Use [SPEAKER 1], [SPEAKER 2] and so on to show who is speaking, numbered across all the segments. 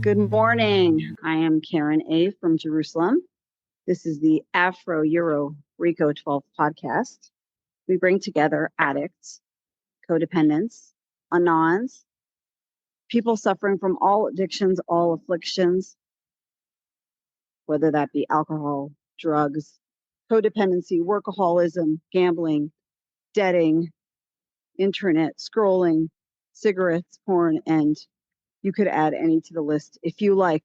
[SPEAKER 1] Good morning. I am Karen A. from Jerusalem. This is the Afro-Euro Reco12 podcast. We bring together addicts, codependents, anons, people suffering from all addictions, all afflictions, whether that be alcohol, drugs, codependency, workaholism, gambling, debting, internet, scrolling, cigarettes, porn, and you could add any to the list if you like.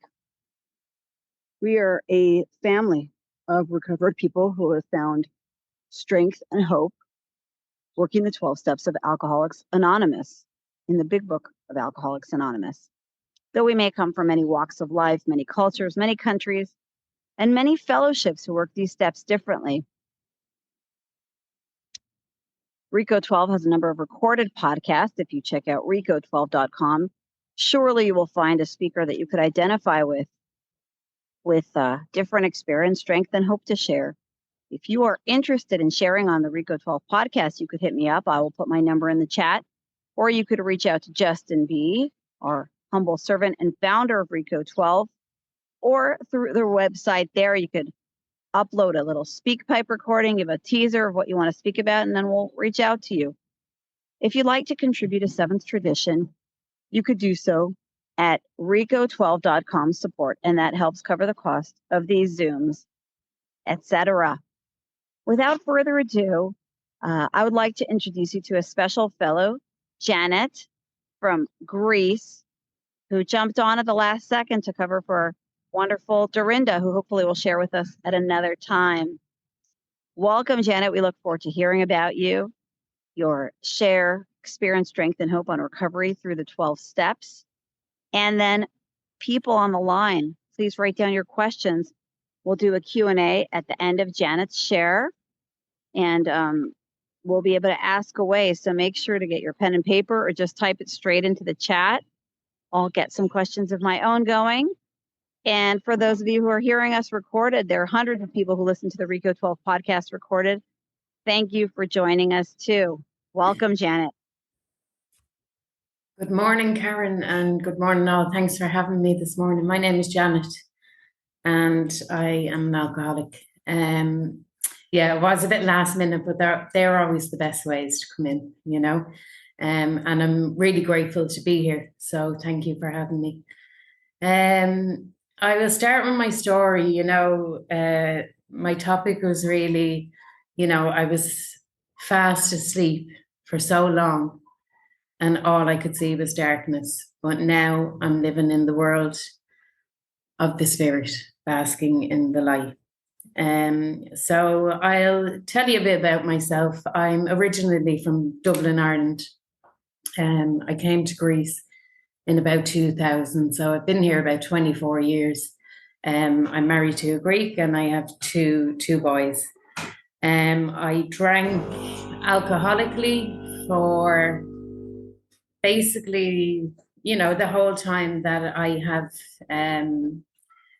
[SPEAKER 1] We are a family of recovered people who have found strength and hope working the 12 steps of Alcoholics Anonymous in the big book of Alcoholics Anonymous. Though we may come from many walks of life, many cultures, many countries, and many fellowships who work these steps differently, Reco12 has a number of recorded podcasts. If you check out reco12.com, surely you will find a speaker that you could identify with different experience, strength, and hope to share. If you are interested in sharing on the Reco12 podcast, you could hit me up. I will put my number in the chat, or you could reach out to Justin B., our humble servant and founder of Reco12, or through their website there. You could upload a little speak pipe recording, give a teaser of what you want to speak about, and then we'll reach out to you. If you'd like to contribute to Seventh Tradition, you could do so at reco12.com support, and that helps cover the cost of these Zooms, etc. Without further ado, I would like to introduce you to a special fellow, Janet from Greece, who jumped on at the last second to cover for wonderful Dorinda, who hopefully will share with us at another time. Welcome, Janet. We look forward to hearing about you, your share, experience, strength, and hope on recovery through the 12 steps. And then people on the line, please write down your questions. We'll do a Q&A at the end of Janet's share, and we'll be able to ask away. So make sure to get your pen and paper or just type it straight into the chat. I'll get some questions of my own going. And for those of you who are hearing us recorded, there are hundreds of people who listen to the Reco12 podcast recorded. Thank you for joining us too. Welcome, Janet.
[SPEAKER 2] Good morning, Karen, and good morning all. Thanks for having me this morning. My name is Janet, and I am an alcoholic. Yeah, it was a bit last minute, but they're always the best ways to come in, you know. And I'm really grateful to be here. So thank you for having me. I will start with my story. You know, my topic was really, you know, I was fast asleep for so long, and all I could see was darkness. But now I'm living in the world of the spirit, basking in the light. So I'll tell you a bit about myself. I'm originally from Dublin, Ireland. I came to Greece in about 2000, so I've been here about 24 years. I'm married to a Greek, and I have two boys. I drank alcoholically for basically, you know, the whole time that I have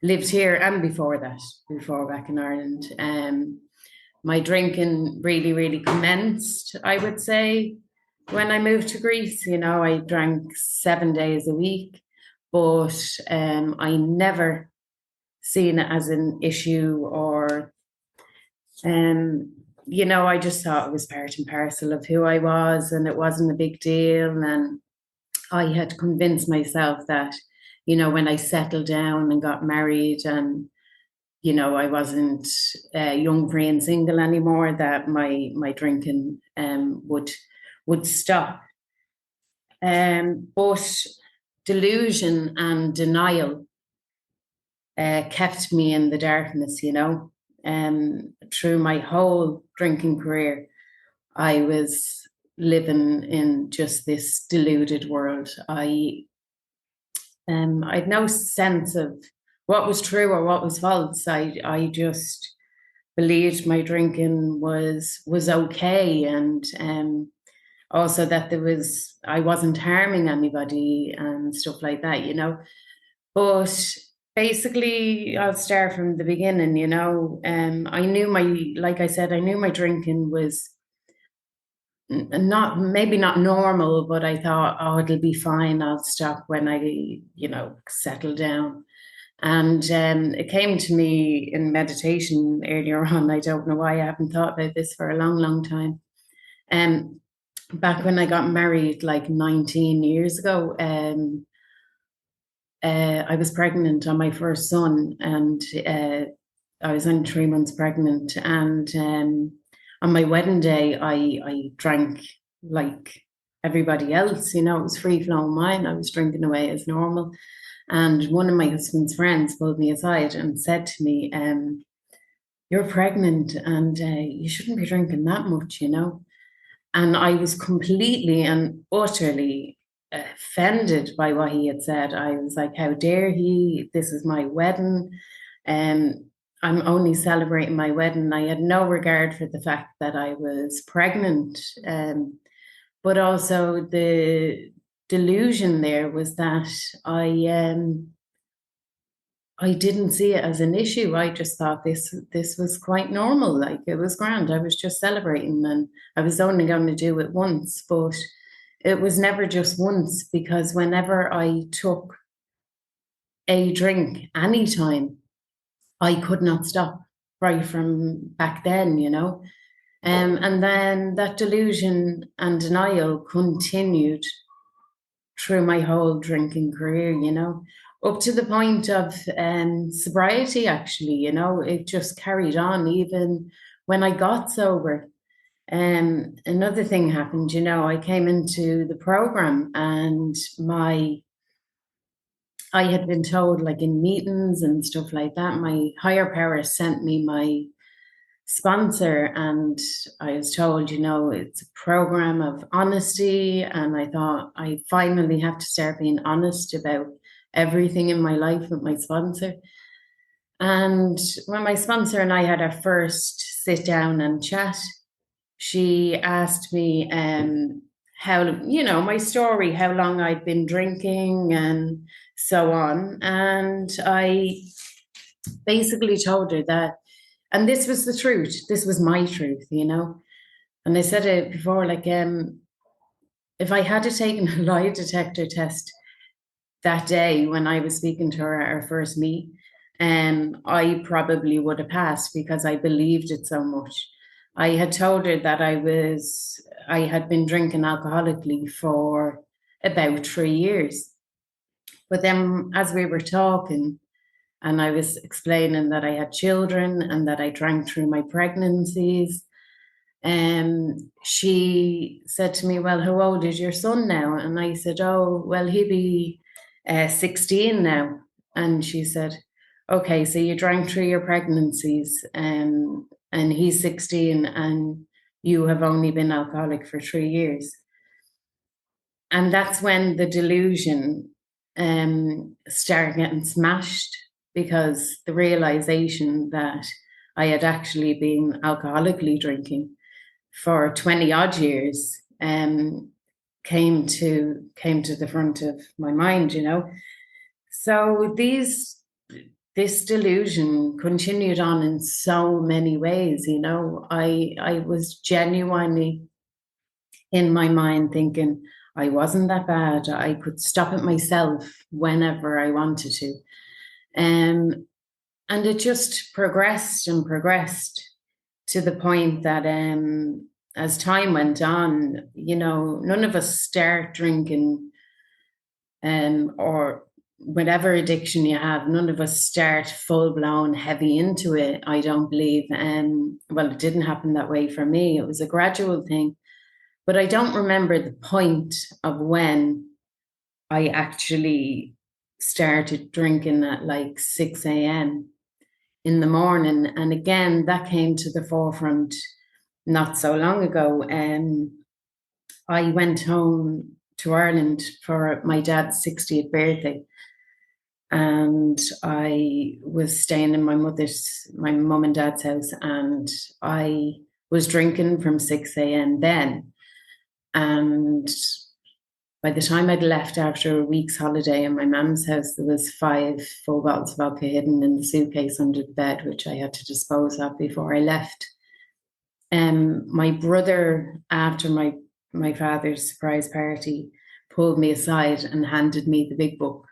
[SPEAKER 2] lived here, and before back in Ireland. My drinking really commenced, I would say, when I moved to Greece. You know, I drank 7 days a week, but I never seen it as an issue, or you know, I just thought it was part and parcel of who I was, and it wasn't a big deal. And I had to convince myself that, you know, when I settled down and got married, and, you know, I wasn't young, free and single anymore, that my drinking would stop. But delusion and denial kept me in the darkness, you know. Through my whole drinking career, I was living in just this deluded world. I had no sense of what was true or what was false. I just believed my drinking was okay, and also that I wasn't harming anybody and stuff like that, you know. But basically, I'll start from the beginning, you know. Like I said, I knew my drinking was maybe not normal, but I thought, oh, it'll be fine. I'll stop when I, settle down. And it came to me in meditation earlier on. I don't know why I haven't thought about this for a long, long time. Back when I got married, like 19 years ago, I was pregnant on my first son, and I was only 3 months pregnant. And on my wedding day, I drank like everybody else. It was free flowing wine. I was drinking away as normal. And one of my husband's friends pulled me aside and said to me, "You're pregnant, and you shouldn't be drinking that much." And I was completely and utterly offended by what he had said. I was like, how dare he? This is my wedding. And I'm only celebrating my wedding. I had no regard for the fact that I was pregnant. But also the delusion there was that I didn't see it as an issue. I just thought this was quite normal. Like, it was grand. I was just celebrating, and I was only going to do it once, but it was never just once, because whenever I took a drink anytime, I could not stop right from back then, and then that delusion and denial continued through my whole drinking career, up to the point of sobriety, actually. It just carried on even when I got sober. Another thing happened. I came into the program, and I had been told, like in meetings and stuff like that, my higher power sent me my sponsor, and I was told, it's a program of honesty. And I thought, I finally have to start being honest about everything in my life with my sponsor. And when my sponsor and I had our first sit down and chat, she asked me how, my story, how long I'd been drinking and so on. And I basically told her that, and this was the truth, this was my truth, And I said it before, like, if I had taken a lie detector test that day when I was speaking to her at our first meet, I probably would have passed, because I believed it so much. I had told her that I had been drinking alcoholically for about 3 years. But then as we were talking, and I was explaining that I had children and that I drank through my pregnancies, she said to me, well, how old is your son now? And I said, oh, well, he'll be 16 now. And she said, okay, so you drank through your pregnancies, and he's 16, and you have only been alcoholic for 3 years. And that's when the delusion started getting smashed, because the realization that I had actually been alcoholically drinking for 20 odd years came to the front of my mind, So this delusion continued on in so many ways, I was genuinely in my mind thinking I wasn't that bad. I could stop it myself whenever I wanted to. And it just progressed and progressed to the point that as time went on, none of us start drinking or whatever addiction you have, none of us start full-blown heavy into it, I don't believe. Well, it didn't happen that way for me. It was a gradual thing. But I don't remember the point of when I actually started drinking at like 6 a.m. in the morning. And again, that came to the forefront not so long ago. I went home to Ireland for my dad's 60th birthday. And I was staying in my mum and dad's house, and I was drinking from 6 a.m. then. And by the time I'd left after a week's holiday in my mum's house, there was 5 full bottles of vodka hidden in the suitcase under the bed, which I had to dispose of before I left. My brother, after my father's surprise party, pulled me aside and handed me the big book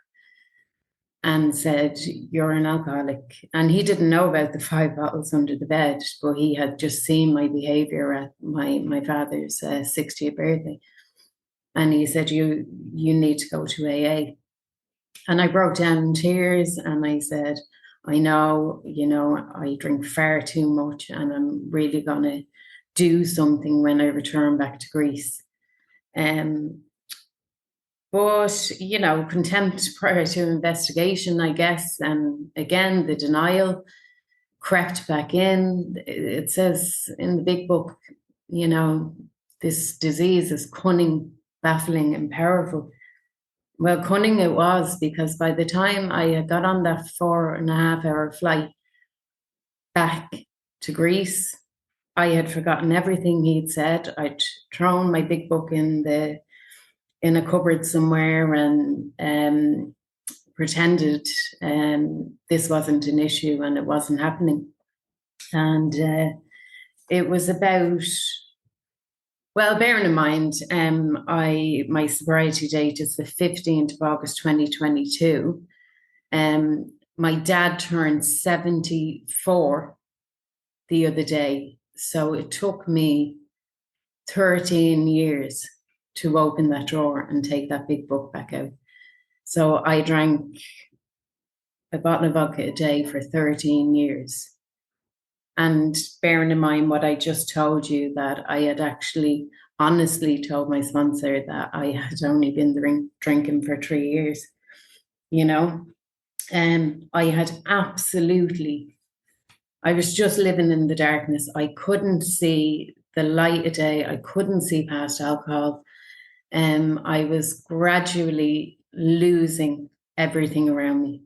[SPEAKER 2] and said, "You're an alcoholic." And he didn't know about the 5 bottles under the bed, but he had just seen my behavior at my father's 60th birthday. And he said, you need to go to AA. And I broke down in tears and I said, I know, I drink far too much and I'm really going to do something when I return back to Greece. But, contempt prior to investigation, I guess. And again, the denial crept back in. It says in the big book, this disease is cunning, baffling, and powerful. Well, cunning it was, because by the time I had got on that 4.5 hour flight back to Greece, I had forgotten everything he'd said. I'd thrown my big book in a cupboard somewhere and pretended this wasn't an issue and it wasn't happening. And it was about, well, bearing in mind, my sobriety date is the 15th of August 2022. My dad turned 74 the other day. So it took me 13 years to open that drawer and take that big book back out. So I drank a bottle of vodka a day for 13 years. And bearing in mind what I just told you, that I had actually honestly told my sponsor that I had only been drinking for 3 years, I had I was just living in the darkness. I couldn't see the light of day. I couldn't see past alcohol. I was gradually losing everything around me.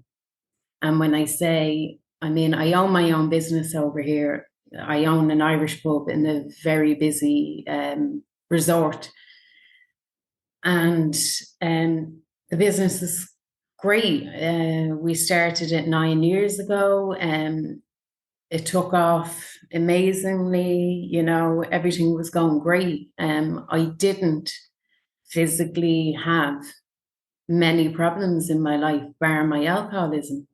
[SPEAKER 2] And when I say, I own my own business over here. I own an Irish pub in a very busy resort. And the business is great. We started it 9 years ago. It took off amazingly. Everything was going great. I didn't physically have many problems in my life, bar my alcoholism.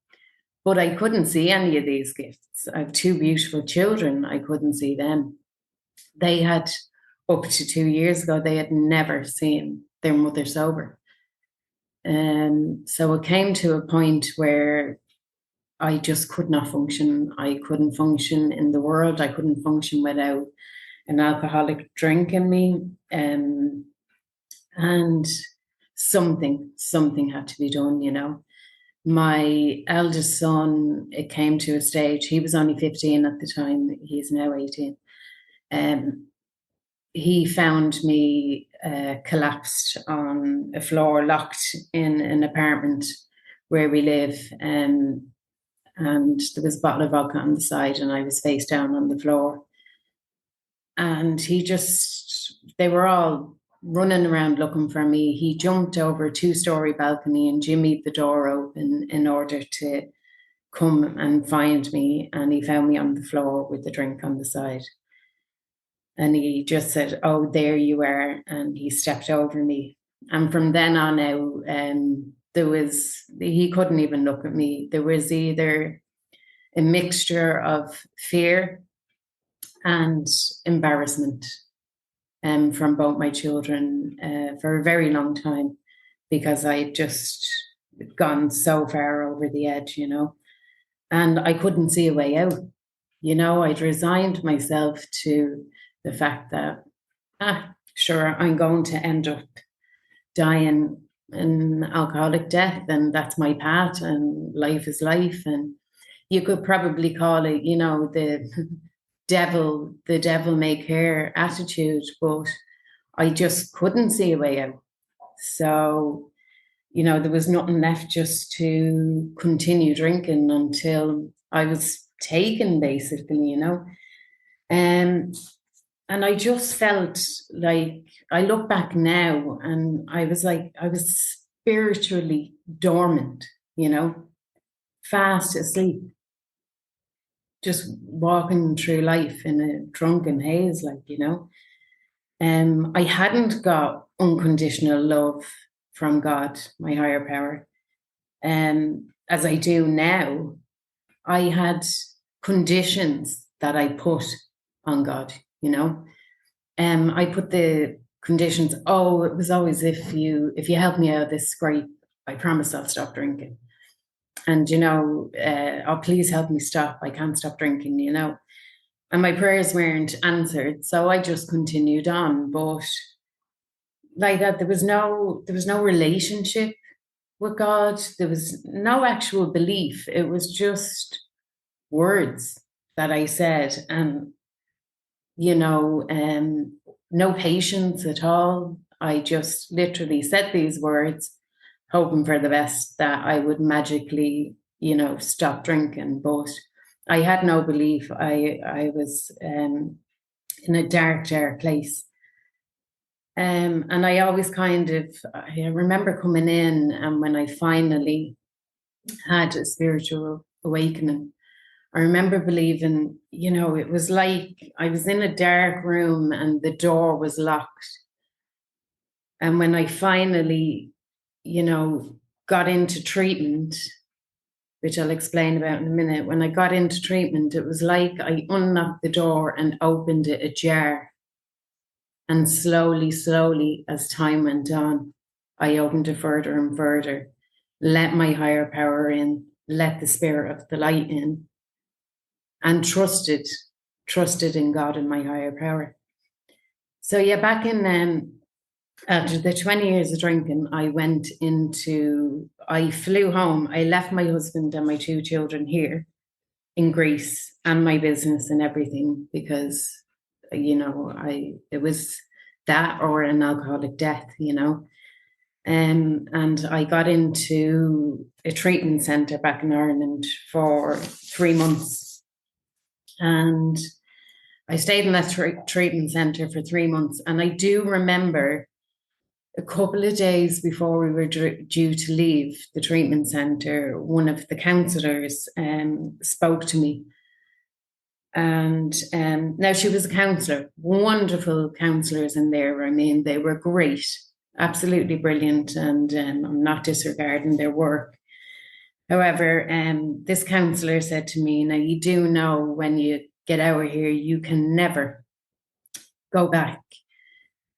[SPEAKER 2] But I couldn't see any of these gifts. I have 2 beautiful children. I couldn't see them. They had, up to 2 years ago, they had never seen their mother sober. So it came to a point where I just could not function. I couldn't function in the world. I couldn't function without an alcoholic drink in me. And something had to be done, My eldest son, it came to a stage, he was only 15 at the time, he's now 18. He found me collapsed on a floor, locked in an apartment where we live. And there was a bottle of vodka on the side and I was face down on the floor. And they were all running around looking for me. He jumped over a 2-story balcony and jimmied the door open in order to come and find me. And he found me on the floor with the drink on the side. And he just said, "Oh, there you are." And he stepped over me. And from then on out, he couldn't even look at me. There was either a mixture of fear and embarrassment from both my children for a very long time, because I had just gone so far over the edge, and I couldn't see a way out. I'd resigned myself to the fact that, sure, I'm going to end up dying an alcoholic death, and that's my path, and life is life. And you could probably call it, the devil may care attitude, but I just couldn't see a way out. So, there was nothing left just to continue drinking until I was taken, basically, and I just felt like, I look back now and I was spiritually dormant, fast asleep. just walking through life in a drunken haze, like, you know. I hadn't got unconditional love from God, my higher power, as I do now. I had conditions that I put on God, you know. I put the conditions, oh, it was always if you help me out of this scrape, I promise I'll stop drinking. And, you know, oh, please help me stop. I can't stop drinking, you know. And my prayers weren't answered. So I just continued on. But like that, there was no relationship with God. There was no actual belief. It was just words that I said. And, you know, no patience at all. I just literally said these words, hoping for the best, that I would magically, you know, stop drinking. But I had no belief. I was in a dark place. And I always I remember coming in, and when I finally had a spiritual awakening, I remember believing, you know, it was like I was in a dark room and the door was locked. And when I finally, you know, got into treatment, which I'll explain about in a minute, when I got into treatment, it was like I unlocked the door and opened it ajar. And slowly, as time went on, I opened it further and further, let my higher power in, let the spirit of the light in, and trusted in God and my higher power. So yeah, back in after the 20 years of drinking, I flew home. I left my husband and my 2 children here in Greece, and my business and everything, because, you know, it was that or an alcoholic death, you know. And I got into a treatment centre back in Ireland for 3 months. And I stayed in that treatment centre for 3 months. And I do remember a couple of days before we were due to leave the treatment centre, one of the counsellors spoke to me. And now she was a counsellor, wonderful counsellors in there. I mean, they were great, absolutely brilliant, and I'm not disregarding their work. However, this counsellor said to me, now you do know when you get out of here, you can never go back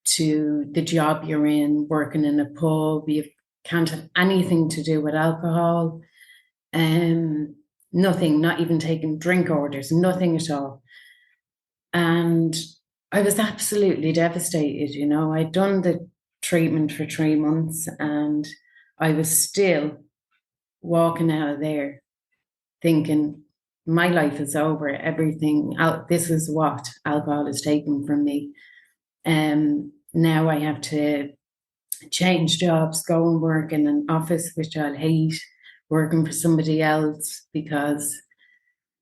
[SPEAKER 2] to the job you're in, working in a pub. You can't have anything to do with alcohol. Nothing, not even taking drink orders, nothing at all. And I was absolutely devastated. You know, I'd done the treatment for 3 months and I was still walking out of there thinking, my life is over, everything out. This is what alcohol has taken from me. Now I have to change jobs, go and work in an office, which I'll hate, working for somebody else because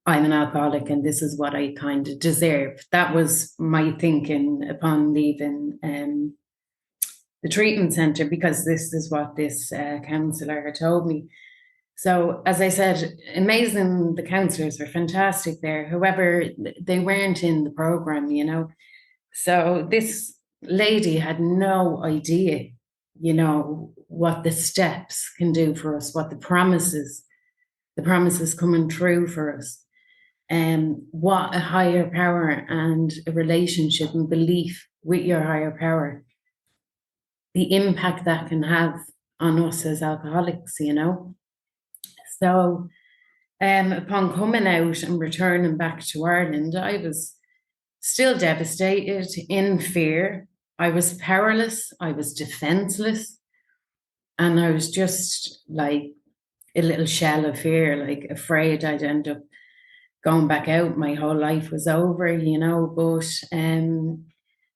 [SPEAKER 2] I'm an alcoholic and this is what I kind of deserve. That was my thinking upon leaving the treatment centre, because this is what this counsellor had told me. So, as I said, amazing, the counsellors were fantastic there. However, they weren't in the programme, you know. So this lady had no idea, you know, what the steps can do for us, what the promises coming true for us, and what a higher power and a relationship and belief with your higher power, the impact that can have on us as alcoholics, you know. So upon coming out and returning back to Ireland, I was still devastated, in fear. I was powerless, I was defenseless, and I was just like a little shell of fear, like afraid I'd end up going back out. My whole life was over, you know. But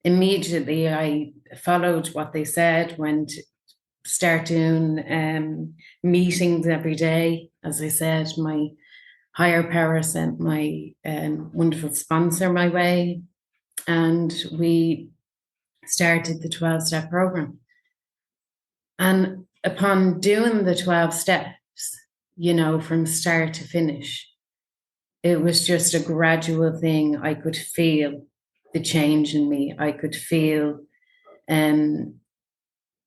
[SPEAKER 2] immediately I followed what they said, went start doing meetings every day. As I said, my higher power sent my wonderful sponsor my way, and we started the 12-step program. And upon doing the 12 steps, you know, from start to finish, it was just a gradual thing. I could feel the change in me. I could feel a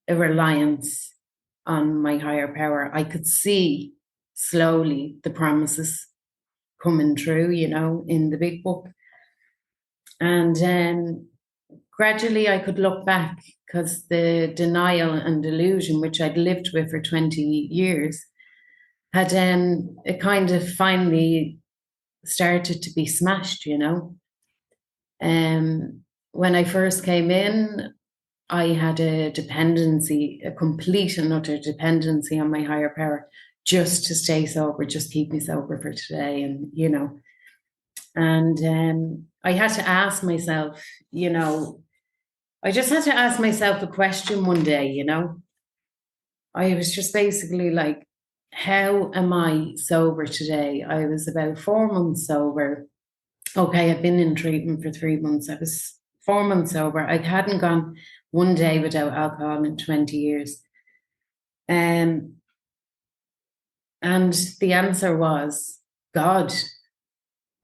[SPEAKER 2] reliance on my higher power. I could see slowly the promises coming true, in the big book. And gradually I could look back, because the denial and delusion, which I'd lived with for 20 years, had it kind of finally started to be smashed, when I first came in, I had a dependency, a complete and utter dependency on my higher power, just to stay sober, just keep me sober for today. And, I had to ask myself, I just had to ask myself a question one day, I was just basically like, how am I sober today? I was about 4 months sober. Okay, I've been in treatment for 3 months. I was 4 months sober. I hadn't gone one day without alcohol in 20 years. And the answer was God.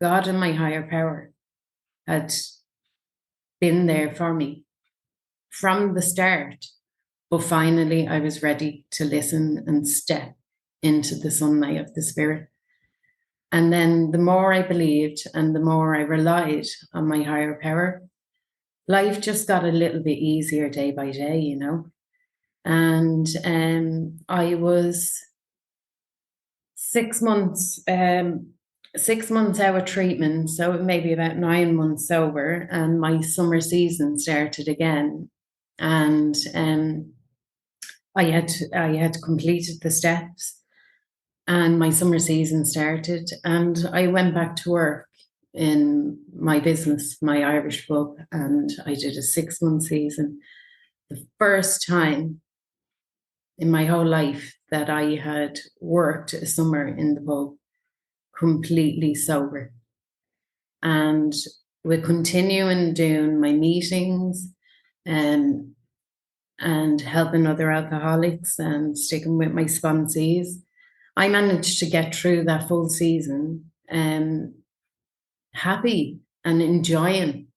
[SPEAKER 2] God and my higher power had been there for me from the start. But finally, I was ready to listen and step into the sunlight of the Spirit. And then the more I believed and the more I relied on my higher power, life just got a little bit easier day by day, And I was 6 months, 6 months out of treatment, so maybe about 9 months sober, and my summer season started again. And I had completed the steps, and my summer season started, and I went back to work in my business, my Irish pub, and I did a 6-month season. The first time in my whole life that I had worked a summer in the pub completely sober. And we're continuing doing my meetings and helping other alcoholics and sticking with my sponsees. I managed to get through that full season happy and enjoying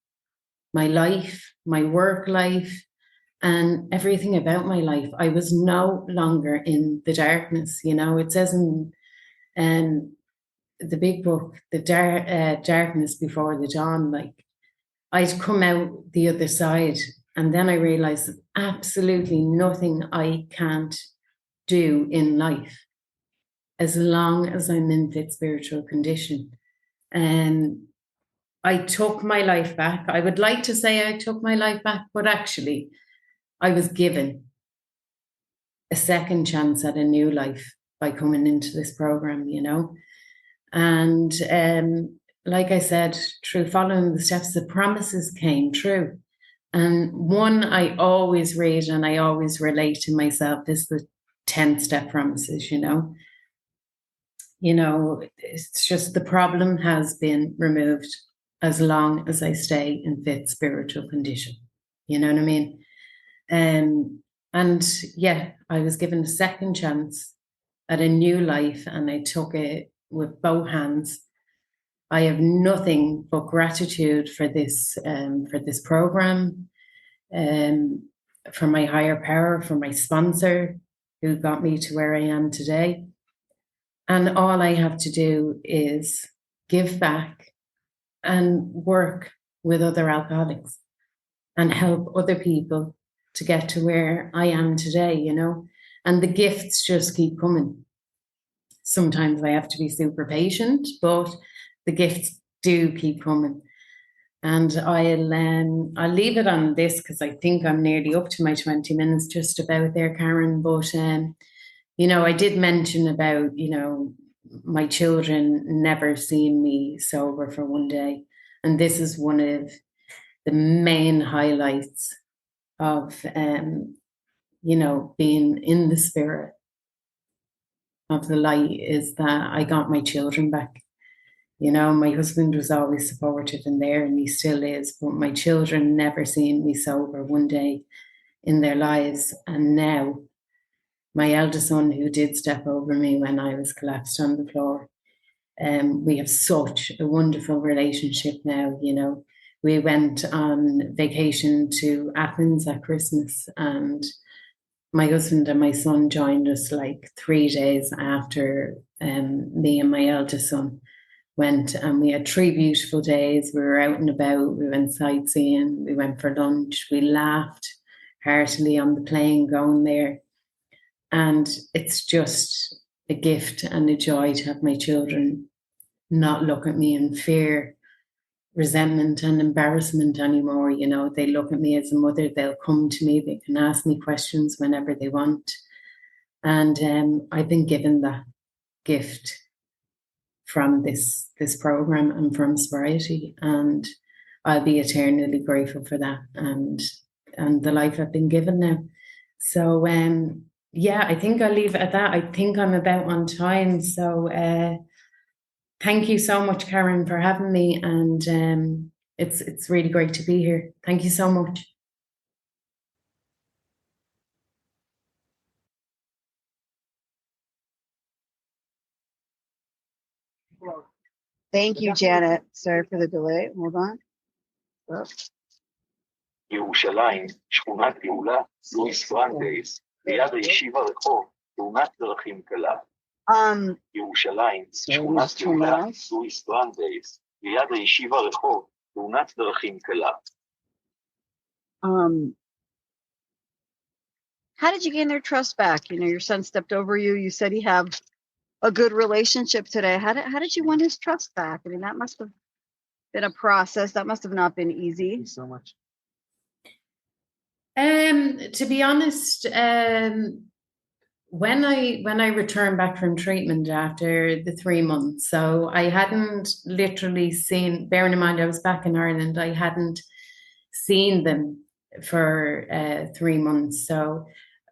[SPEAKER 2] my life, my work life, and everything about my life. I was no longer in the darkness. It says in the big book, the darkness before the dawn. Like, I'd come out the other side, and then I realized that absolutely nothing I can't do in life as long as I'm in fit spiritual condition. And I took my life back. I would like to say I took my life back, but actually I was given a second chance at a new life by coming into this program, And like I said, through following the steps, the promises came true. And one I always read and I always relate to myself is the 10-step promises, It's just the problem has been removed as long as I stay in fit spiritual condition. You know what I mean? And yeah, I was given a second chance at a new life, and I took it with both hands. I have nothing but gratitude for this program, for my higher power, for my sponsor who got me to where I am today. And all I have to do is give back and work with other alcoholics and help other people to get to where I am today, And the gifts just keep coming. Sometimes I have to be super patient, but the gifts do keep coming. And I'll leave it on this, because I think I'm nearly up to my 20 minutes just about there, Karen. But I did mention about, my children never seeing me sober for one day. And this is one of the main highlights of, being in the spirit of the light, is that I got my children back. My husband was always supportive and there, and he still is, but my children never seen me sober one day in their lives. And now my eldest son, who did step over me when I was collapsed on the floor, We have such a wonderful relationship now, you know. We went on vacation to Athens at Christmas, and my husband and my son joined us like 3 days after me and my eldest son went, and we had 3 beautiful days. We were out and about, we went sightseeing, we went for lunch, we laughed heartily on the plane going there. And it's just a gift and a joy to have my children not look at me in fear, resentment, and embarrassment anymore. You know, they look at me as a mother, they'll come to me, they can ask me questions whenever they want. And I've been given that gift from this program and from Spritually, and I'll be eternally grateful for that and the life I've been given now. So yeah, I think I'll leave it at that. I think I'm about on time. So thank you so much, Karen, for having me, and it's really great to be here. Thank you so much.
[SPEAKER 1] Thank you, Janet. Sorry for the delay. Hold on.
[SPEAKER 3] ירושלים, שכונת גאולה, לואיס פרנדייס, ליד הישיבה רחוב, תאונת דרכים קלה. ירושלים, שכונת גאולה, לואיס פרנדייס, ליד הישיבה רחוב, תאונת דרכים קלה.
[SPEAKER 1] How did you gain their trust back? You know, your son stepped over you. You said he had a good relationship today. How did you win his trust back? I mean, that must have been a process. That must have not been easy.
[SPEAKER 3] Thank you so much.
[SPEAKER 2] To be honest, when I returned back from treatment after the 3 months, so I hadn't literally seen, bearing in mind I was back in Ireland, I hadn't seen them for 3 months. So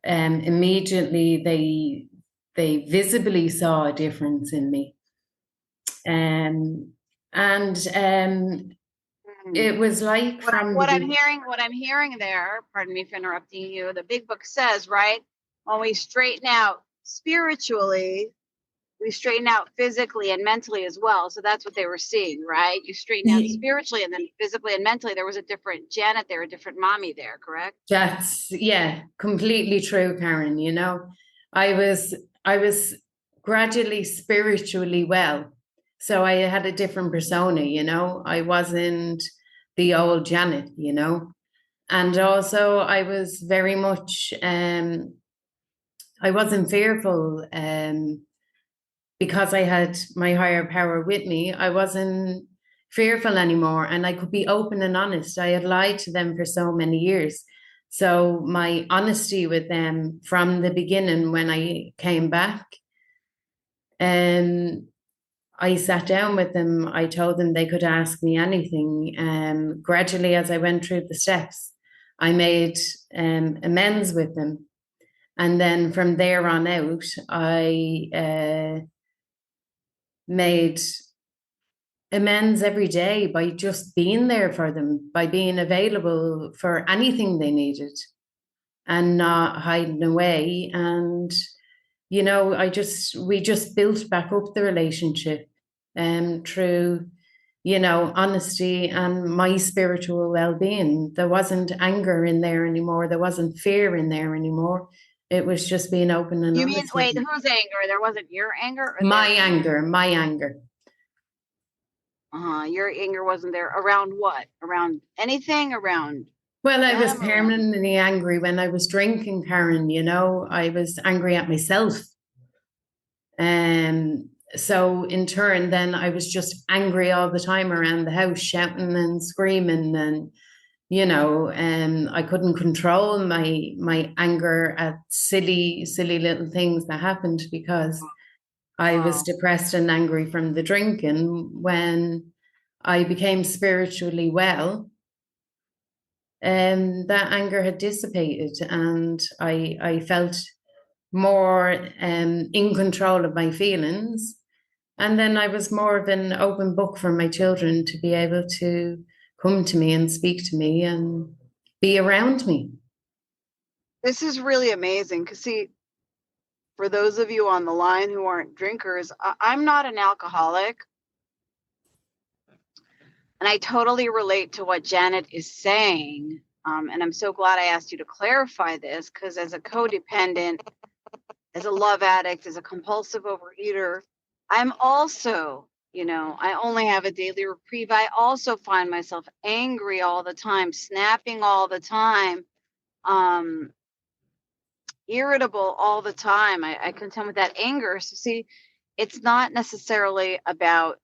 [SPEAKER 2] immediately they visibly saw a difference in me. It was like
[SPEAKER 1] what I'm hearing there, pardon me for interrupting you, the big book says, right, when we straighten out spiritually, we straighten out physically and mentally as well. So that's what they were seeing, right? You straighten out spiritually and then physically and mentally. There was a different Janet there, a different mommy there, correct?
[SPEAKER 2] That's, yeah, completely true, Karen. You know, I was gradually spiritually well. So I had a different persona, you know. I wasn't the old Janet, you know. And also I was very much, I wasn't fearful because I had my higher power with me. I wasn't fearful anymore, and I could be open and honest. I had lied to them for so many years. So my honesty with them from the beginning when I came back, I sat down with them. I told them they could ask me anything. Gradually, as I went through the steps, I made amends with them. And then from there on out, I made amends every day by just being there for them, by being available for anything they needed and not hiding away. And, you know, we just built back up the relationship through, you know, honesty and my spiritual well-being. There wasn't anger in there anymore. There wasn't fear in there anymore. It was just being open and honest.
[SPEAKER 1] You mean, wait, whose anger? There wasn't your anger? Or
[SPEAKER 2] my anger.
[SPEAKER 1] Your anger wasn't there. Around what? Around anything? Around?
[SPEAKER 2] Well, I was permanently angry when I was drinking, Karen. You know, I was angry at myself. So in turn, then I was just angry all the time around the house, shouting and screaming, and you know, I couldn't control my anger at silly little things that happened because I was depressed and angry from the drinking. When I became spiritually well, that anger had dissipated, and I felt more in control of my feelings. And then I was more of an open book for my children to be able to come to me and speak to me and be around me.
[SPEAKER 1] This is really amazing because, see, for those of you on the line who aren't drinkers, I'm not an alcoholic. And I totally relate to what Janet is saying. And I'm so glad I asked you to clarify this, because as a codependent, as a love addict, as a compulsive overeater, I'm also, I only have a daily reprieve. I also find myself angry all the time, snapping all the time, irritable all the time. I contend with that anger. So see, it's not necessarily about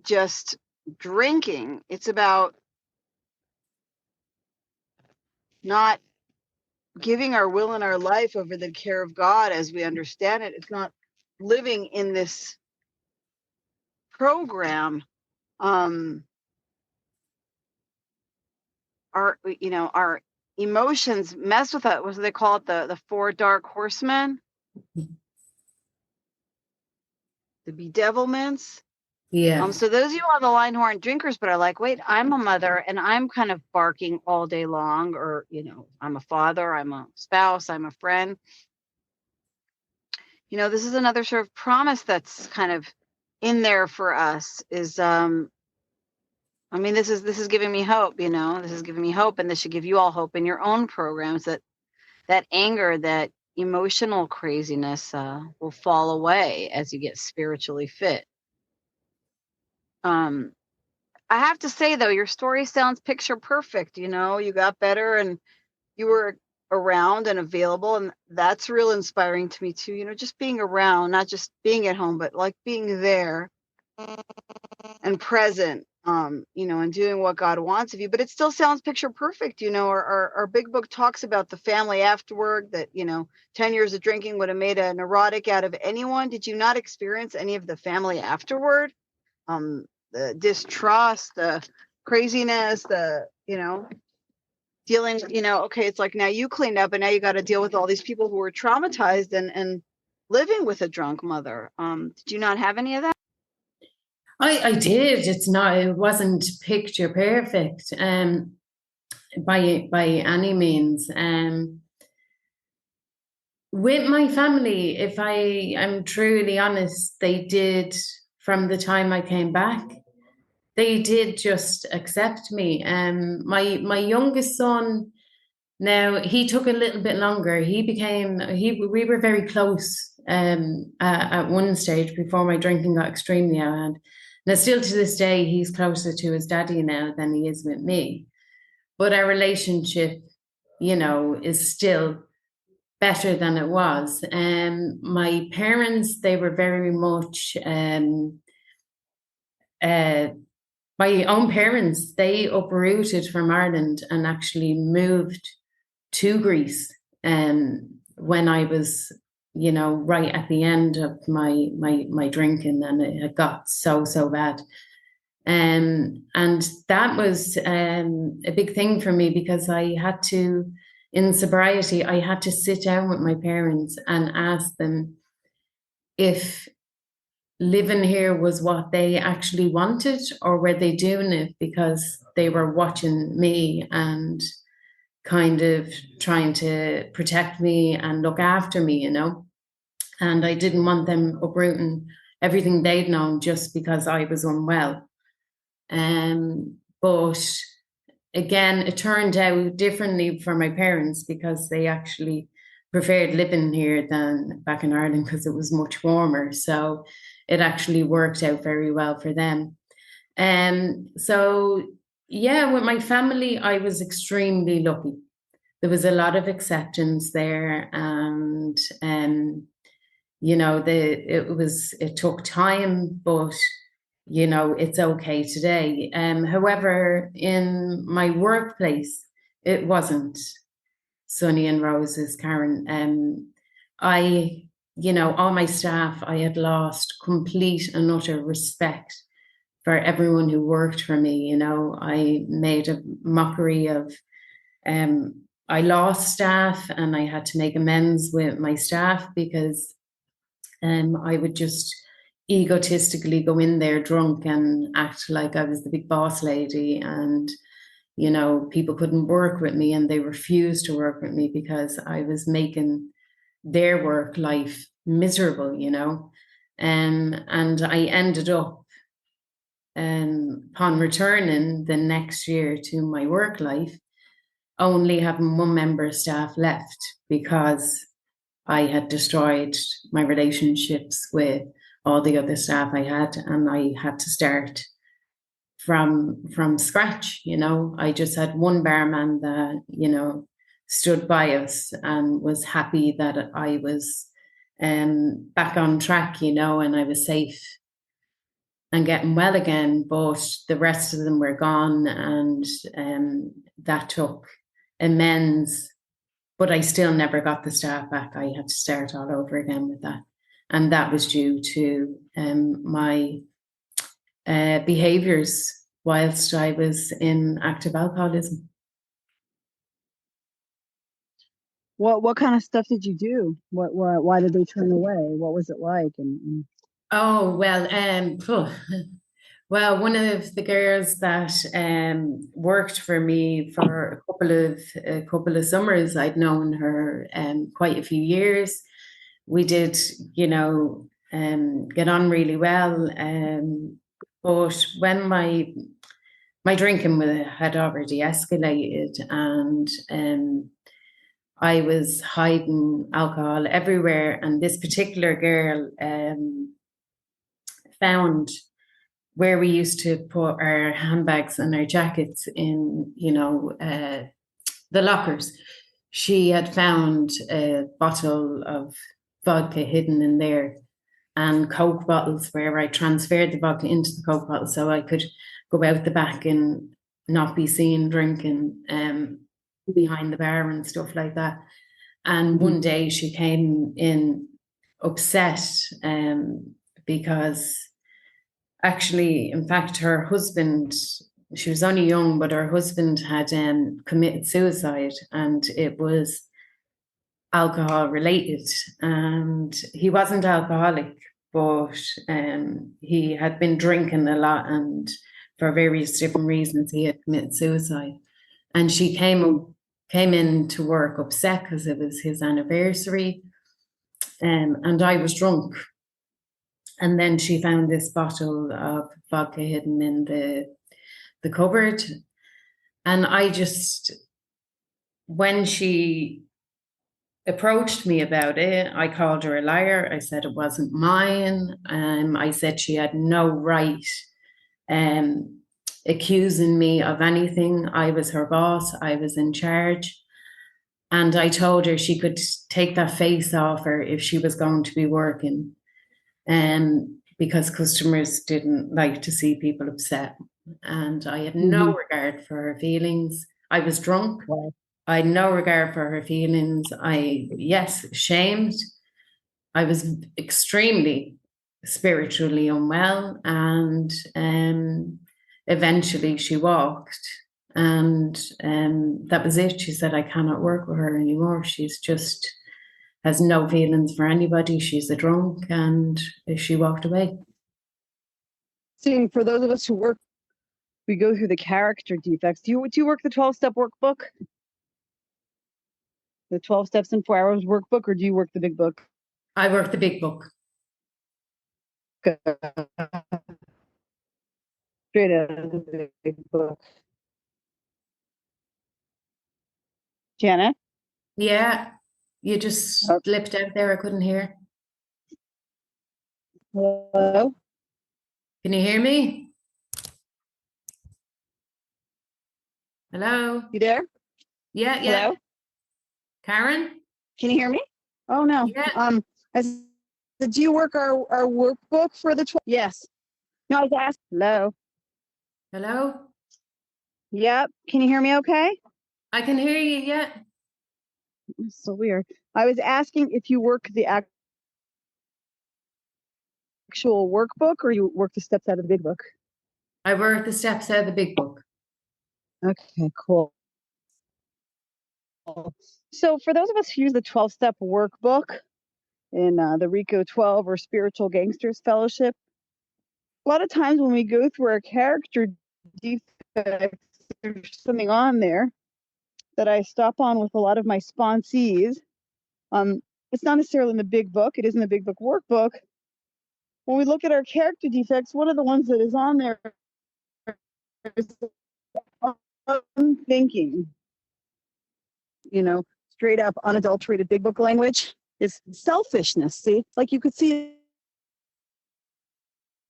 [SPEAKER 1] just drinking. It's about not giving our will and our life over the care of God as we understand it. It's not living in this program. Our emotions mess with it. What do they call it? The four dark horsemen, the bedevilments.
[SPEAKER 2] Yeah.
[SPEAKER 1] So those of you on the line who aren't drinkers but are like, wait, I'm a mother and I'm kind of barking all day long, or I'm a father, I'm a spouse, I'm a friend. This is another sort of promise that's kind of in there for us. Is this is giving me hope. This is giving me hope, and this should give you all hope in your own programs. That anger, that emotional craziness will fall away as you get spiritually fit. I have to say, though, your story sounds picture perfect. You got better and you were around and available. And that's real inspiring to me, too. Just being around, not just being at home, but like being there and present, and doing what God wants of you. But it still sounds picture perfect. Our big book talks about the family afterward, that, 10 years of drinking would have made a neurotic out of anyone. Did you not experience any of the family afterward? The distrust, the craziness, dealing, okay, it's like now you cleaned up and now you got to deal with all these people who were traumatized and living with a drunk mother. Did you not have any of that?
[SPEAKER 2] I did. It wasn't picture perfect by any means. With my family, if I'm truly honest, they did, from the time I came back, they did just accept me. My youngest son, now he took a little bit longer. We were very close at one stage before my drinking got extremely out of hand. Now, still to this day, he's closer to his daddy now than he is with me. But our relationship, is still better than it was. My parents, they were very much, my own parents, they uprooted from Ireland and actually moved to Greece when I was, right at the end of my drinking, and it had got so bad. And that was a big thing for me, because I had to, in sobriety, I had to sit down with my parents and ask them if living here was what they actually wanted, or were they doing it because they were watching me and kind of trying to protect me and look after me, and I didn't want them uprooting everything they'd known just because I was unwell. But again, it turned out differently for my parents, because they actually preferred living here than back in Ireland, because it was much warmer. So it actually worked out very well for them. So yeah, with my family, I was extremely lucky. There was a lot of acceptance there, and it took time, but it's okay today. However, in my workplace, it wasn't sunny and roses, Karen. All my staff, I had lost complete and utter respect for everyone who worked for me. I made a mockery of, I lost staff, and I had to make amends with my staff, because I would just egotistically go in there drunk and act like I was the big boss lady, and people couldn't work with me, and they refused to work with me because I was making their work life miserable, you know. And I ended up, upon returning the next year to my work life, only having one member of staff left because I had destroyed my relationships with all the other staff I had, and I had to start from scratch. You know, I just had one barman that, you know, stood by us and was happy that I was back on track, you know, and I was safe and getting well again. But the rest of them were gone, and that took immense. But I still never got the staff back. I had to start all over again with that. And that was due to my behaviours whilst I was in active alcoholism.
[SPEAKER 1] What kind of stuff did you do? Why did they turn away? What was it like? And
[SPEAKER 2] Oh, well, well, one of the girls that worked for me for a couple of summers, I'd known her quite a few years. We did, you know, get on really well. But when my drinking had already escalated, and I was hiding alcohol everywhere, and this particular girl found where we used to put our handbags and our jackets in, you know, the lockers. She had found a bottle of vodka hidden in there, and Coke bottles, where I transferred the vodka into the Coke bottle so I could go out the back and not be seen drinking behind the bar and stuff like that. And one day she came in upset because actually, in fact, her husband, she was only young, but her husband had committed suicide, and it was alcohol related. And he wasn't alcoholic, but he had been drinking a lot, and for various different reasons he had committed suicide. And she came in to work upset because it was his anniversary, and I was drunk. And then she found this bottle of vodka hidden in the cupboard. And I just, when she approached me about it, I called her a liar. I said it wasn't mine. I said she had no right accusing me of anything. I was her boss. I was in charge. And I told her she could take that face off her if she was going to be working. Because customers didn't like to see people upset. And I had no regard for her feelings. I was drunk.
[SPEAKER 1] Wow.
[SPEAKER 2] I had no regard for her feelings. Shamed. I was extremely spiritually unwell, and eventually she walked, and that was it. She said, I cannot work with her anymore. She's just has no feelings for anybody. She's a drunk, and she walked away.
[SPEAKER 1] Seeing, for those of us who work, we go through the character defects. Do you work the 12-step workbook? The 12 steps in 4 hours workbook, or do you work the big book?
[SPEAKER 2] I work the big book.
[SPEAKER 1] Straight out of the big book. Janet?
[SPEAKER 2] Yeah, you just slipped out there. I couldn't hear.
[SPEAKER 1] Hello?
[SPEAKER 2] Can you hear me? Hello?
[SPEAKER 1] You there?
[SPEAKER 2] Yeah.
[SPEAKER 1] Hello?
[SPEAKER 2] Karen?
[SPEAKER 1] Can you hear me? Oh, no.
[SPEAKER 2] Yeah.
[SPEAKER 1] I said, do you work our workbook for the 12? Yes. No, I was asking. Hello?
[SPEAKER 2] Hello?
[SPEAKER 1] Yep. Can you hear me okay?
[SPEAKER 2] I can hear you, yeah.
[SPEAKER 1] It's so weird. I was asking if you work the actual workbook, or you work the steps out of the big book.
[SPEAKER 2] I work the steps out of the big book.
[SPEAKER 1] Okay, cool. So for those of us who use the 12-step workbook in the Reco12 or Spiritual Gangsters Fellowship, a lot of times when we go through our character defects, there's something on there that I stop on with a lot of my sponsees.
[SPEAKER 4] it's not necessarily in the big book. It isn't a big book workbook. When we look at our character defects, one of the ones that is on there is unthinking. You know, straight up unadulterated big book language is selfishness. See, like you could see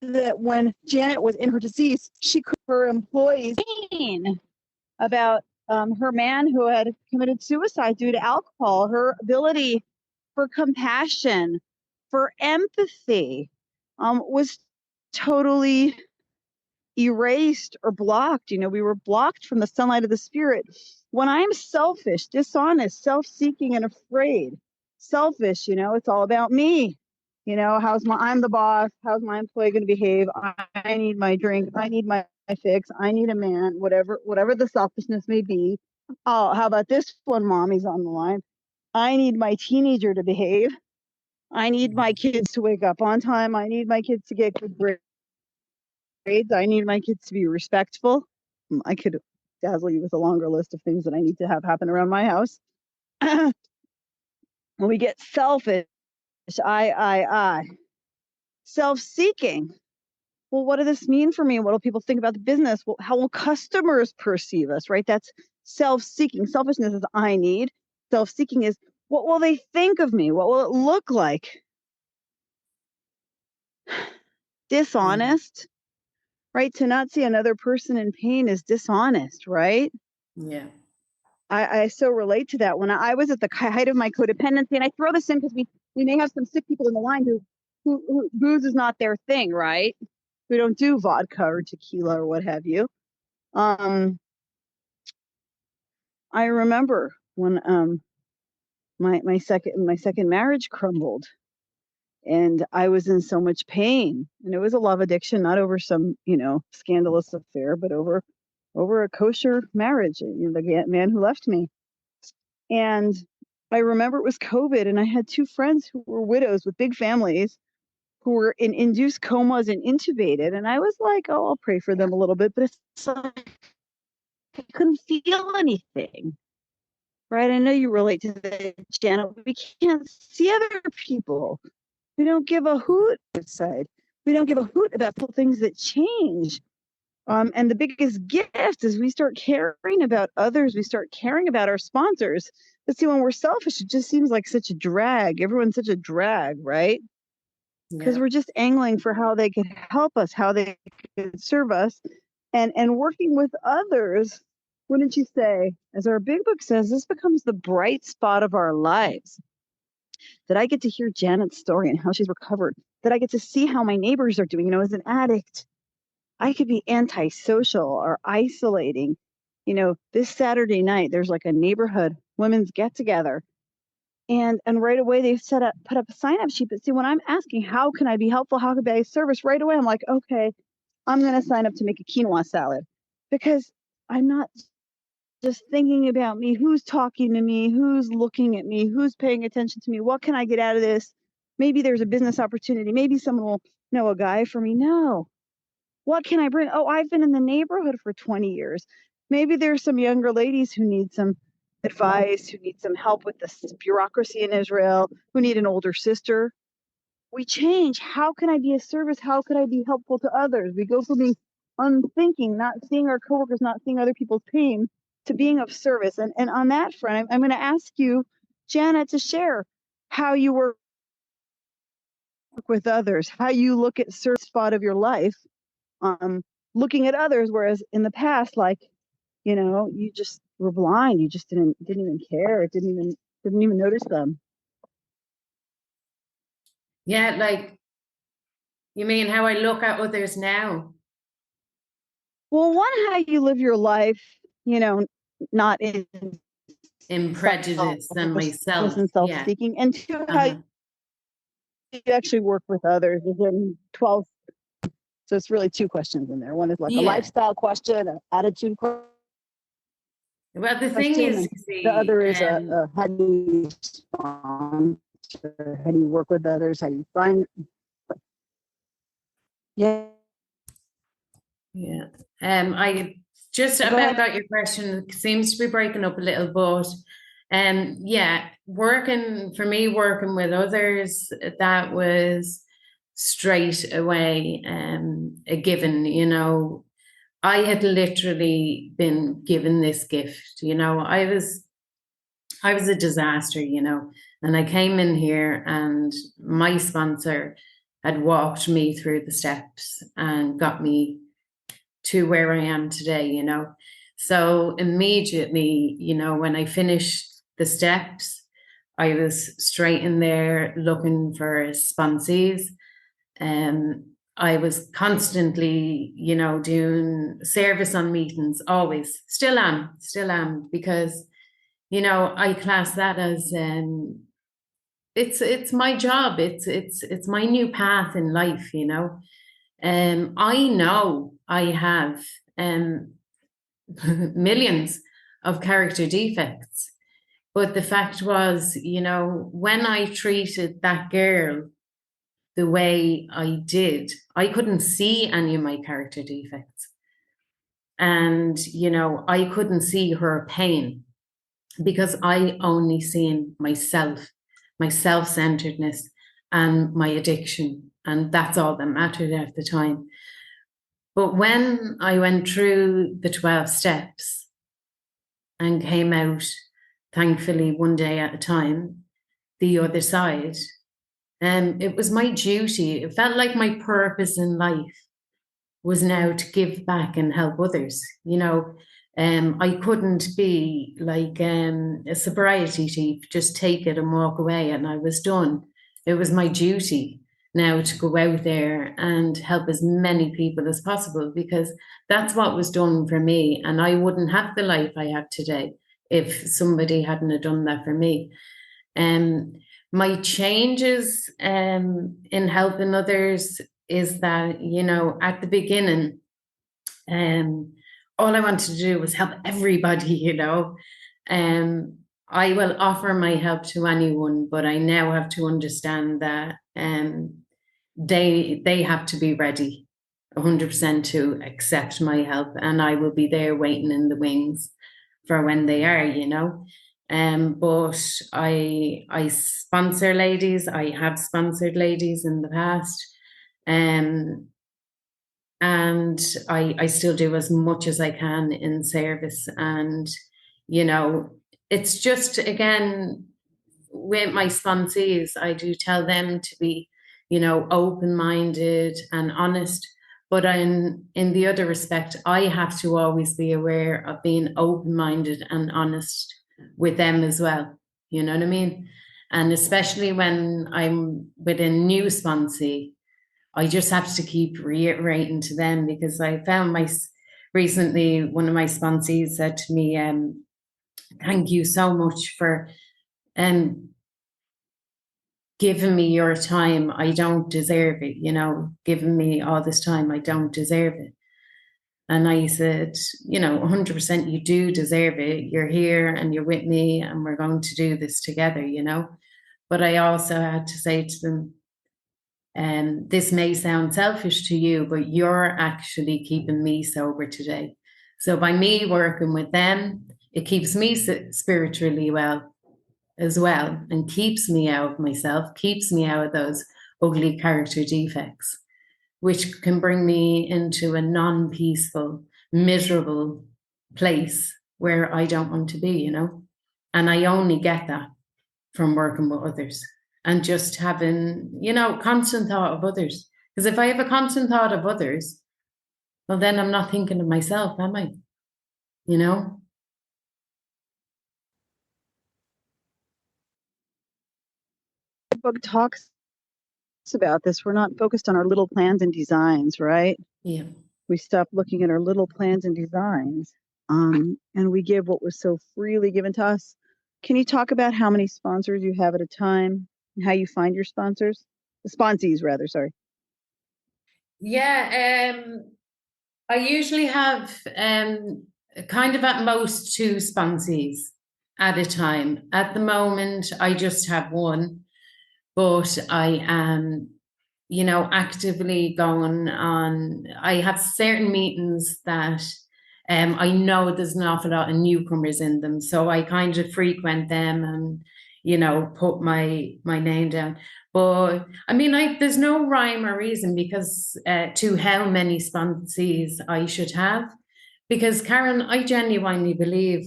[SPEAKER 4] that when Janet was in her disease, she could her employees about her man who had committed suicide due to alcohol, her ability for compassion, for empathy, was totally erased or blocked. You know, we were blocked from the sunlight of the spirit. When I'm selfish, dishonest, self-seeking, and afraid, selfish, you know, it's all about me. You know, I'm the boss. How's my employee going to behave? I need my drink. I need my fix. I need a man, whatever the selfishness may be. Oh, how about this one? Mommy's on the line. I need my teenager to behave. I need my kids to wake up on time. I need my kids to get good grades. I need my kids to be respectful. I could dazzle you with a longer list of things that I need to have happen around my house. When we get selfish, I, self-seeking. Well, what does this mean for me? What will people think about the business? Well, how will customers perceive us, right? That's self-seeking. Selfishness is I need. Self-seeking is what will they think of me? What will it look like? Dishonest, right? To not see another person in pain is dishonest, right?
[SPEAKER 2] Yeah.
[SPEAKER 4] I so relate to that. When I was at the height of my codependency, and I throw this in because we may have some sick people in the line who booze is not their thing, right? Who don't do vodka or tequila or what have you. I remember when my second marriage crumbled, and I was in so much pain, and it was a love addiction, not over some scandalous affair, but over a kosher marriage. The man who left me. And I remember it was COVID, and I had two friends who were widows with big families who were in induced comas and intubated. And I was like, oh, I'll pray for them a little bit, but it's like I couldn't feel anything. Right? I know you relate to that, Janet. We can't see other people. We don't give a hoot outside. We don't give a hoot about the things that change. And the biggest gift is we start caring about others. We start caring about our sponsors. But see, when we're selfish, it just seems like such a drag. Everyone's such a drag, right? Because we're just angling for how they could help us, how they could serve us. And working with others, wouldn't you say, as our big book says, this becomes the bright spot of our lives. That I get to hear Janet's story and how she's recovered. That I get to see how my neighbors are doing. As an addict, I could be antisocial or isolating. This Saturday night, there's like a neighborhood women's get together. And right away they put up a sign-up sheet. But see, when I'm asking, how can I be helpful? How can I be of service? Right away, I'm like, okay, I'm going to sign up to make a quinoa salad, because I'm not just thinking about me. Who's talking to me? Who's looking at me? Who's paying attention to me? What can I get out of this? Maybe there's a business opportunity. Maybe someone will know a guy for me. No. What can I bring? Oh, I've been in the neighborhood for 20 years. Maybe there's some younger ladies who need some advice, who need some help with the bureaucracy in Israel, who need an older sister. We change. How can I be of service? How could I be helpful to others? We go from being unthinking, not seeing our coworkers, not seeing other people's pain, to being of service. And on that front, I'm going to ask you, Janet, to share how you work with others, how you look at service spot of your life, looking at others, whereas in the past, you just were blind. You just didn't even care. It didn't even notice them.
[SPEAKER 2] Yeah, like, you mean how I look at others now?
[SPEAKER 4] Well, one, how you live your life, not in
[SPEAKER 2] prejudice than myself.
[SPEAKER 4] and self-seeking.
[SPEAKER 2] Yeah.
[SPEAKER 4] And two, how you actually work with others within 12. So it's really two questions in there. One is like a lifestyle question, an attitude question.
[SPEAKER 2] Well, the thing is,
[SPEAKER 4] the other is how do you respond? How do you work with others? How do you find? Yeah.
[SPEAKER 2] I just about got your question. It seems to be breaking up a little, but Yeah, working with others, that was straight away a given, you know. I had literally been given this gift, you know. I was a disaster, you know, and I came in here and my sponsor had walked me through the steps and got me to where I am today, you know. So immediately, you know, when I finished the steps, I was straight in there looking for sponsees. I was constantly, you know, doing service on meetings, always, still am, because, you know, I class that as it's my job, it's my new path in life, you know. I know I have millions of character defects, but the fact was, you know, when I treated that girl the way I did, I couldn't see any of my character defects. And, you know, I couldn't see her pain because I only seen myself, my self-centeredness and my addiction. And that's all that mattered at the time. But when I went through the 12 steps and came out, thankfully, one day at a time, the other side, it was my duty. It felt like my purpose in life was now to give back and help others. You know, I couldn't be like a sobriety thief, just take it and walk away and I was done. It was my duty now to go out there and help as many people as possible, because that's what was done for me. And I wouldn't have the life I have today if somebody hadn't have done that for me. My changes in helping others is that, you know, at the beginning, all I wanted to do was help everybody, you know. I will offer my help to anyone, but I now have to understand that they have to be ready 100% to accept my help, and I will be there waiting in the wings for when they are, you know. But I sponsor ladies. I have sponsored ladies in the past, and I still do as much as I can in service. And you know, it's just, again, with my sponsees, I do tell them to be, you know, open-minded and honest. But in the other respect, I have to always be aware of being open-minded and honest with them as well. You know what I mean? And especially when I'm with a new sponsee, I just have to keep reiterating to them, because I found recently one of my sponsees said to me, thank you so much for giving me your time. I don't deserve it, you know, giving me all this time. I don't deserve it. And I said, you know, 100% you do deserve it. You're here and you're with me and we're going to do this together, you know. But I also had to say to them, this may sound selfish to you, but you're actually keeping me sober today. So by me working with them, it keeps me spiritually well as well, and keeps me out of myself, keeps me out of those ugly character defects, which can bring me into a non-peaceful, miserable place where I don't want to be, you know. And I only get that from working with others and just having, you know, constant thought of others. Because if I have a constant thought of others, well, then I'm not thinking of myself, am I? You know?
[SPEAKER 4] The book talks about this. We're not focused on our little plans and designs, right?
[SPEAKER 2] Yeah.
[SPEAKER 4] We stopped looking at our little plans and designs, and we give what was so freely given to us. Can you talk about how many sponsors you have at a time and how you find your sponsors? The sponsees, rather, sorry.
[SPEAKER 2] Yeah, I usually have kind of at most 2 sponsees at a time. At the moment, I just have one, but I am, you know, actively going on. I have certain meetings that I know there's an awful lot of newcomers in them, so I kind of frequent them and, you know, put my name down. But I mean, there's no rhyme or reason because to how many sponsees I should have. Because Karen, I genuinely believe,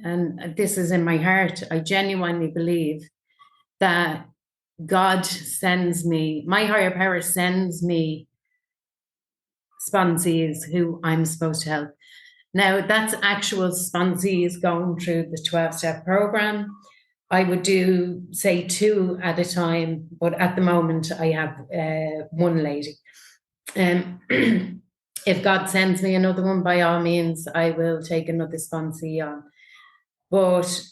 [SPEAKER 2] and this is in my heart, I genuinely believe that God sends me, my higher power sends me sponsees who I'm supposed to help. Now, that's actual sponsees going through the 12-step program. I would do, say, 2 at a time, but at the moment I have one lady. If God sends me another one, by all means, I will take another sponsee on. But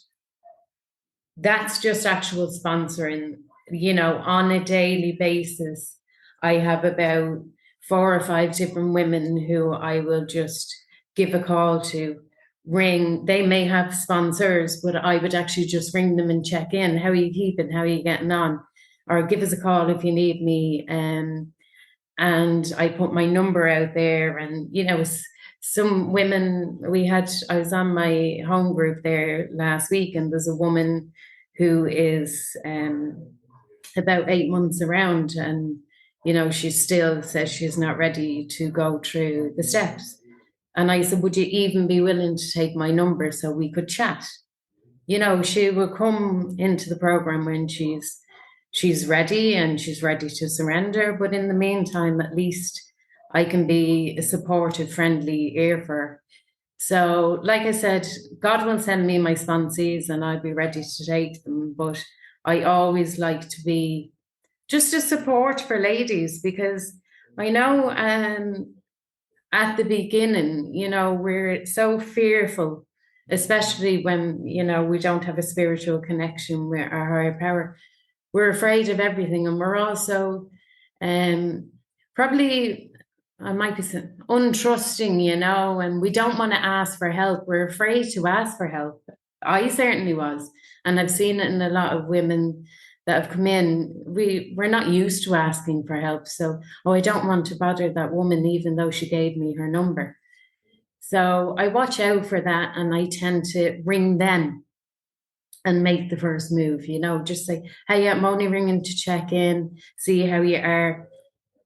[SPEAKER 2] that's just actual sponsoring. You know, on a daily basis, I have about 4 or 5 different women who I will just give a call to, ring. They may have sponsors, but I would actually just ring them and check in. How are you keeping? How are you getting on? Or give us a call if you need me. And I put my number out there. And, you know, some women, I was on my home group there last week, and there's a woman who is about 8 months around, and, you know, she still says she's not ready to go through the steps. And I said, would you even be willing to take my number so we could chat? You know, she will come into the program when she's ready and she's ready to surrender. But in the meantime, at least I can be a supportive, friendly ear for her. So, like I said, God will send me my sponsees and I'll be ready to take them. But I always like to be just a support for ladies, because I know at the beginning, you know, we're so fearful, especially when, you know, we don't have a spiritual connection with our higher power. We're afraid of everything, and we're also probably, I might be untrusting, you know, and we don't want to ask for help. We're afraid to ask for help. I certainly was, and I've seen it in a lot of women that have come in. We're not used to asking for help. So, I don't want to bother that woman, even though she gave me her number. So I watch out for that, and I tend to ring them and make the first move, you know, just say, hey, I'm only ringing to check in, see how you are.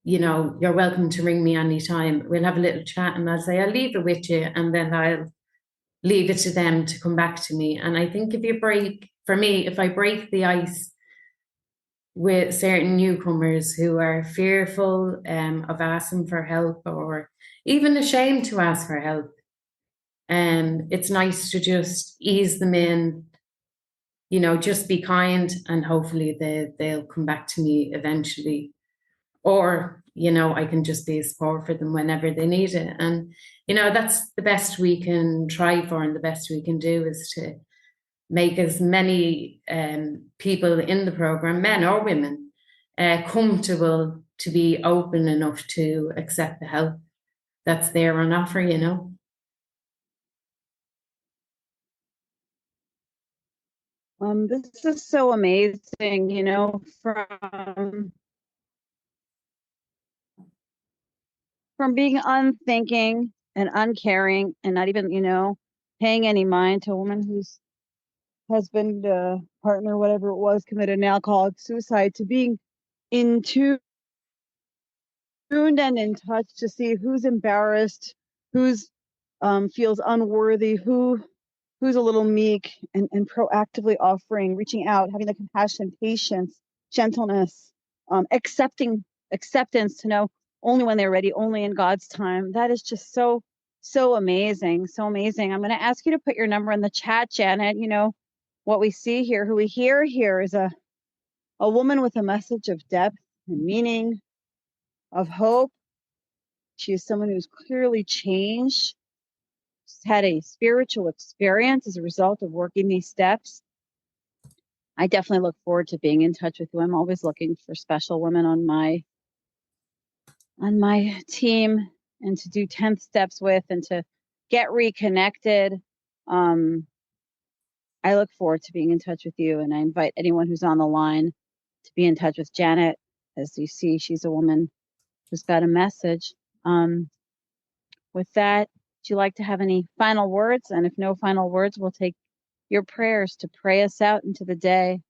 [SPEAKER 2] You know, you're welcome to ring me anytime. We'll have a little chat, and I'll say, I'll leave it with you, and then I'll leave it to them to come back to me. And I think if I break the ice with certain newcomers who are fearful of asking for help, or even ashamed to ask for help, it's nice to just ease them in, you know, just be kind, and hopefully they'll come back to me eventually. Or, you know, I can just be a support for them whenever they need it. And, you know, that's the best we can try for, and the best we can do is to make as many people in the program, men or women, comfortable to be open enough to accept the help that's there on offer, you know.
[SPEAKER 1] This is so amazing, you know, from being unthinking and uncaring and not even, you know, paying any mind to a woman whose husband, partner, whatever it was, committed an alcoholic suicide, to being in tuned and in touch to see who's embarrassed, who's feels unworthy, who's a little meek, and proactively offering, reaching out, having the compassion, patience, gentleness, acceptance to know only when they're ready, only in God's time. That is just so amazing, so amazing. I'm going to ask you to put your number in the chat, Janet. You know, what we see here, who we hear here, is a woman with a message of depth and meaning, of hope. She is someone who's clearly changed. She's had a spiritual experience as a result of working these steps. I definitely look forward to being in touch with you. I'm always looking for special women on my team, and to do 10th steps with, and to get reconnected. I look forward to being in touch with you, and I invite anyone who's on the line to be in touch with Janet. As you see, she's a woman who's got a message. With that, you like to have any final words? And if no final words, we'll take your prayers to pray us out into the day.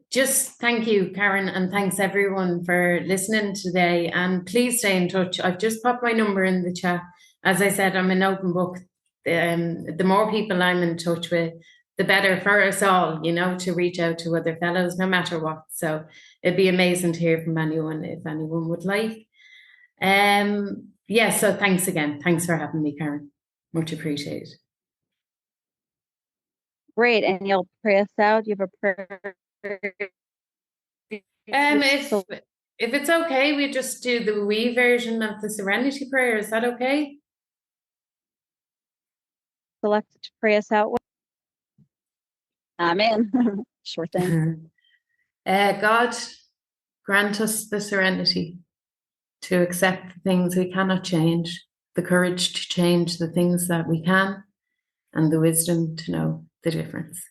[SPEAKER 2] Just thank you, Karen, and thanks everyone for listening today. And please stay in touch. I've just popped my number in the chat. As I said, I'm an open book. The more people I'm in touch with, the better for us all, you know, to reach out to other fellows, no matter what. So it'd be amazing to hear from anyone if anyone would like. Yeah, so thanks again. Thanks for having me, Karen. Much appreciated.
[SPEAKER 1] Great. And you'll pray us out. You have a prayer.
[SPEAKER 2] If it's okay, we just do the wee version of the Serenity Prayer. Is that okay?
[SPEAKER 1] Select to pray us out with. Amen. Sure thing.
[SPEAKER 2] God, grant us the serenity to accept the things we cannot change, the courage to change the things that we can, and the wisdom to know the difference.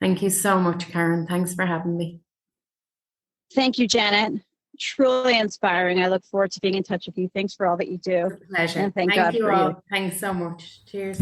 [SPEAKER 2] Thank you so much, Karen. Thanks for having me.
[SPEAKER 1] Thank you, Janet. Truly inspiring. I look forward to being in touch with you. Thanks for all that you do.
[SPEAKER 2] It's a pleasure.
[SPEAKER 1] And thank God
[SPEAKER 2] you
[SPEAKER 1] for
[SPEAKER 2] all.
[SPEAKER 1] you.
[SPEAKER 2] Thanks so much. Cheers.